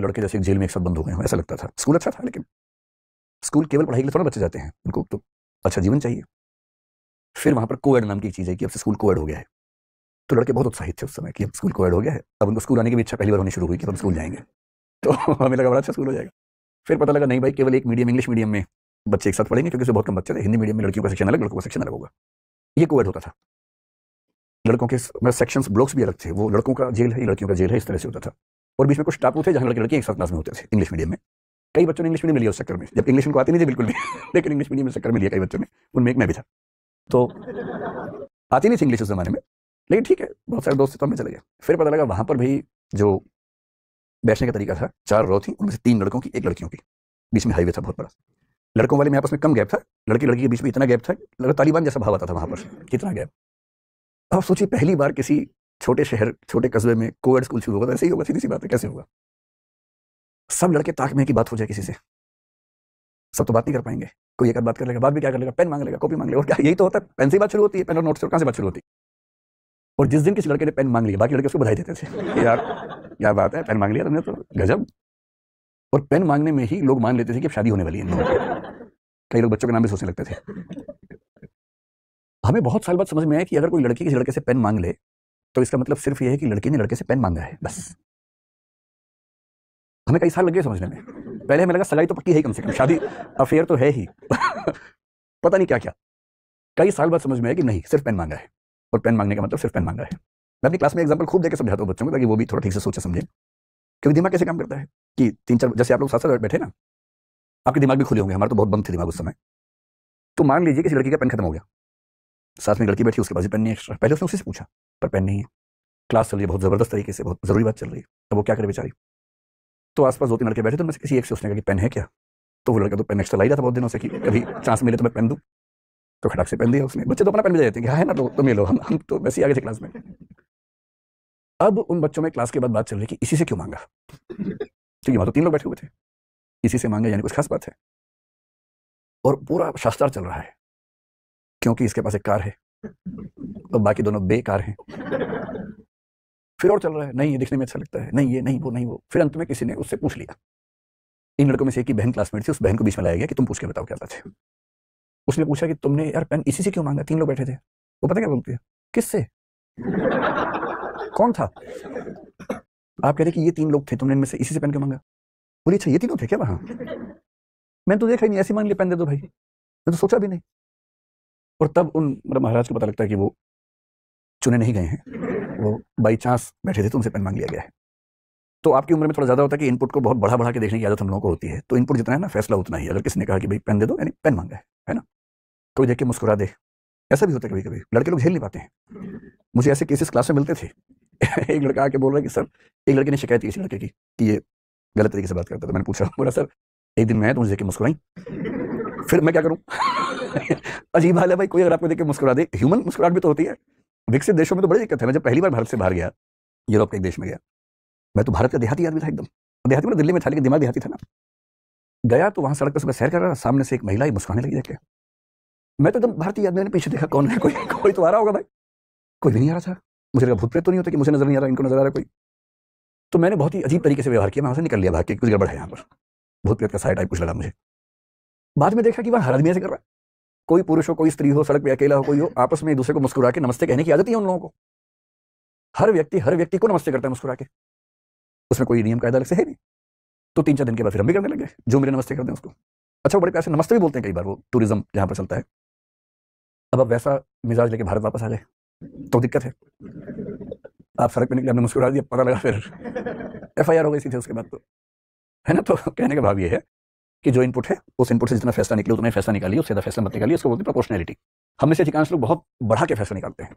लड़के जैसे जेल में एक साथ बंद हो गए हैं, ऐसा लगता था। स्कूल अच्छा था, लेकिन स्कूल केवल पढ़ाई के लिए थोड़ा बच्चे जाते हैं, उनको तो अच्छा जीवन चाहिए। फिर वहां पर कोएड नाम की चीज़ है कि अब से स्कूल कोएड हो गया है। तो लड़के बहुत उत्साहित थे उस समय कि अब स्कूल कोएड हो गया है। अब उनको स्कूल आने की भी इच्छा पहली बार होनी शुरू हुई कि हम स्कूल जाएंगे। तो हमें लगा बड़ा अच्छा स्कूल हो जाएगा। फिर पता लगा नहीं भाई, केवल एक मीडियम, इंग्लिश मीडियम में बच्चे एक साथ पढ़ेंगे, क्योंकि उसमें बहुत कम बच्चे थे। हिंदी मीडियम में लड़कियों का सेक्शन अलग, लड़कों का सेक्शन अलग होगा। ये कोएड होता था। लड़कों के मतलब सेक्शंस, ब्लॉक्स भी अलग थे। वो लड़कों का जेल है, लड़कियों का जेल है, इस तरह से होता था। और बीच में कुछ टापू थे जहाँ लड़के लड़कियां एक साथ क्लास में होते थे, इंग्लिश मीडियम में। कई बच्चों ने इंग्लिश मीडियम में लिया उस चक्कर में, जब इंग्लिश उनको आती नहीं थी बिल्कुल भी लेकिन इंग्लिश मीडियम में चक्कर में लिया कई बच्चों ने। उनमें एक मैं भी था। तो आती नहीं थी इंग्लिश उस जमाने में, लेकिन ठीक है, बहुत सारे दोस्त थे तो हम चले गए। फिर पता लगा वहां पर भी जो बैठने का तरीका था, 4 रो थी, उनमें से 3 लड़कों की, 1 लड़कियों की। बीच में हाईवे था बहुत बड़ा। लड़कों वाले में आपस में कम गैप था, लड़की लड़की के बीच में इतना गैप था, लगा तालिबान जैसा भाव आता था वहां पर, कितना गैप। अब सोचिए, पहली बार किसी छोटे शहर, छोटे कस्बे में कोएड स्कूल शुरू होगा, तो ऐसे ही होगा, सीधी सी बात है, कैसे होगा? सब लड़के ताक में की बात हो जाए किसी से, सब तो बात नहीं कर पाएंगे। कोई एक आध बात कर लेगा, बात भी क्या कर लेगा, पेन मांग लेगा, कॉपी मांग लेगा, और क्या, यही तो होता है। पेन से बात शुरू होती है, पेन और नोट से, कहाँ से बात शुरू होती है? और जिस दिन किसी लड़के ने पेन मांग लिया, बाकी लड़के उसको बधाई देते थे, यार क्या बात है, पेन मांग लिया तुमने तो, गजब। और पेन मांगने में ही लोग मान लेते थे कि अब शादी होने वाली है इन लोगों की। कई लोग बच्चों के नाम भी सोचने लगते थे। हमें बहुत साल बाद समझ में आया कि अगर कोई लड़की किसी लड़के से पेन मांग ले, तो इसका मतलब सिर्फ यह है कि लड़की ने लड़के से पेन मांगा है, बस। हमें कई साल लगे समझने में। पहले हमें लगा सगाई तो पक्की है कम से कम, शादी अफेयर तो है ही पता नहीं क्या क्या। कई साल बाद समझ में आया कि नहीं, सिर्फ पेन मांगा है, और पेन मांगने का मतलब सिर्फ पेन मांगा है। मैं अपनी क्लास में एग्जाम्पल खूब देकर समझाता हूँ बच्चों को, ताकि वो भी थोड़ा ठीक से सोचे समझे। क्योंकि दिमाग कैसे काम करता है कि 3-4, जैसे आप लोग साथ साथ बैठे ना, आपके दिमाग भी खुले होंगे, हमारा तो बहुत बंद थे दिमाग उस समय। तो मान लीजिए किसी लड़की का पेन खत्म हो गया, साथ में लड़की बैठी, उसके पास भी पेन नहीं एक्स्ट्रा। पहले उसने उसी से पूछा, पर पेन नहीं है। क्लास चल रही है बहुत जबरदस्त तरीके से, बहुत जरूरी बात चल रही है, अब वो क्या करे बेचारी? तो आसपास 2-3 लड़के बैठे, तो मैं किसी एक से उसने कहा कि पेन है क्या? तो वो लड़का तो पेन एक्स्ट्रा लाई रहा था बहुत दिनों से कि कभी चांस मिले तो मैं पेन दूं। तो खटाक से पेन दिया उसने। बच्चे तो अपना पेन भी दे देते हैं कि हाँ है ना, तो तुम ये लो। हम तो वैसे ही आगे थे क्लास में। अब उन बच्चों में क्लास के बाद बात चल रही कि इसी से क्यों मांगा, क्योंकि वहां तो 3 लोग बैठे हुए थे। इसी से मांगा यानी कुछ खास बात है। और पूरा शास्त्रार्थ चल रहा है, क्योंकि इसके पास एक कार है और बाकी दोनों बेकार हैं। फिर और चल रहा है, नहीं ये दिखने में अच्छा लगता है, नहीं ये, नहीं वो, नहीं वो। फिर अंत में किसी ने उससे पूछ लिया, इन लड़कों में से एक की बहन क्लासमेट थी, उस बहन को बीच में लाया गया कि तुम पूछ के बताओ क्या बात है। उसने पूछा कि तुमने यार पेन इसी से क्यों मांगा? 3 लोग बैठे थे। वो पता क्या बोलती है, किससे? कौन था? आप कह रहे कि ये 3 लोग थे, तुमने इनमें से इसी से पेन क्यों मांगा? बोली अच्छा ये तीनों थे क्या वहां? मैंने तो देखा ही नहीं, ऐसी मांग लिया पेन दे दो भाई, मैं तो सोचा भी नहीं। और तब उन मतलब महाराज को पता लगता है कि वो चुने नहीं गए हैं, वो बाई चांस बैठे थे तो उनसे पेन मांग लिया गया है। तो आपकी उम्र में थोड़ा ज्यादा होता है कि इनपुट को बहुत बढ़ा बढ़ा के देखने की आदत हम लोगों को होती है। तो इनपुट जितना है ना, फैसला उतना ही। अगर किसी ने कहा कि भाई पेन दे दो, यानी पेन मांगा है ना? कोई देख के मुस्कुरा दे, ऐसा भी होता है कभी कभी। लड़के लोग झेल नहीं पाते हैं। मुझे ऐसे केसेस क्लास में मिलते थे एक लड़का आके बोल रहा है कि सर, एक लड़के ने शिकायत की इसी लड़के की कि ये गलत तरीके से बात करता था। मैंने पूछा, बोला सर एक दिन मैं तो मुझे देख के मुस्कुराई, फिर मैं क्या करूं अजीब हाल है भाई, कोई अगर आपको देख के मुस्कुरा दे, ह्यूमन मुस्कुराहट भी तो होती है। विकसित देशों में तो बड़ी दिक्कत है। मैं जब पहली बार भारत से बाहर गया, यूरोप के एक देश में गया, मैं तो भारत का देहाती आदमी था एकदम। देहाती मतलब दिल्ली में था, लेकिन दिमाग देहाती था ना। गया तो वहां सड़क पर सुबह सैर कर रहा था, सामने से एक महिला ही मुस्कुराने लगी देख के। मैं तो एकदम भारतीय आदमी ने पीछे देखा, कौन है, कोई तो आ रहा होगा भाई। कोई भी नहीं आ रहा था। मुझे लगा भूत प्रेत तो नहीं होता कि मुझे नजर नहीं आ रहा, इनको नजर आ रहा कोई। तो मैंने बहुत ही अजीब तरीके से व्यवहार किया, मैं वहां से निकल लिया भाग के, कुछ गड़बड़ है यहाँ पर, भूत प्रेत का साइड टाइप कुछ लगा मुझे। बाद में देखा कि वह हर आदमी ऐसे कर रहा है, कोई पुरुष हो, कोई स्त्री हो, सड़क पे अकेला हो, कोई हो, आपस में एक दूसरे को मुस्कुरा के नमस्ते कहने की आदत ही है उन लोगों को। हर व्यक्ति को नमस्ते करता है मुस्कुरा के, उसमें कोई नियम कायदा अलग से है नहीं। तो 3-4 दिन के बाद फिर हम भी करने लगे, जो मेरे नमस्ते करते हैं उसको। अच्छा, वो बड़े प्यार से नमस्ते भी बोलते हैं कई बार, वो टूरिज्म जहाँ पर चलता है। अब वैसा मिजाज लेके भारत वापस आ गए तो दिक्कत है। आप सड़क पे निकले, आपने मुस्कुरा दिया, पता लगा फिर FIR हो गई थी उसके बाद तो, है ना? तो कहने का भाव ये है कि जो इनपुट है, उस इनपुट से जितना फैसला निकले उतना ही फैसला निकालिए, उससे ज्यादा फैसला मत निकालिए। उसको बोलते हैं प्रोपोर्शनैलिटी। हम में से अधिकांश लोग बहुत बढ़ा के फैसला निकालते हैं।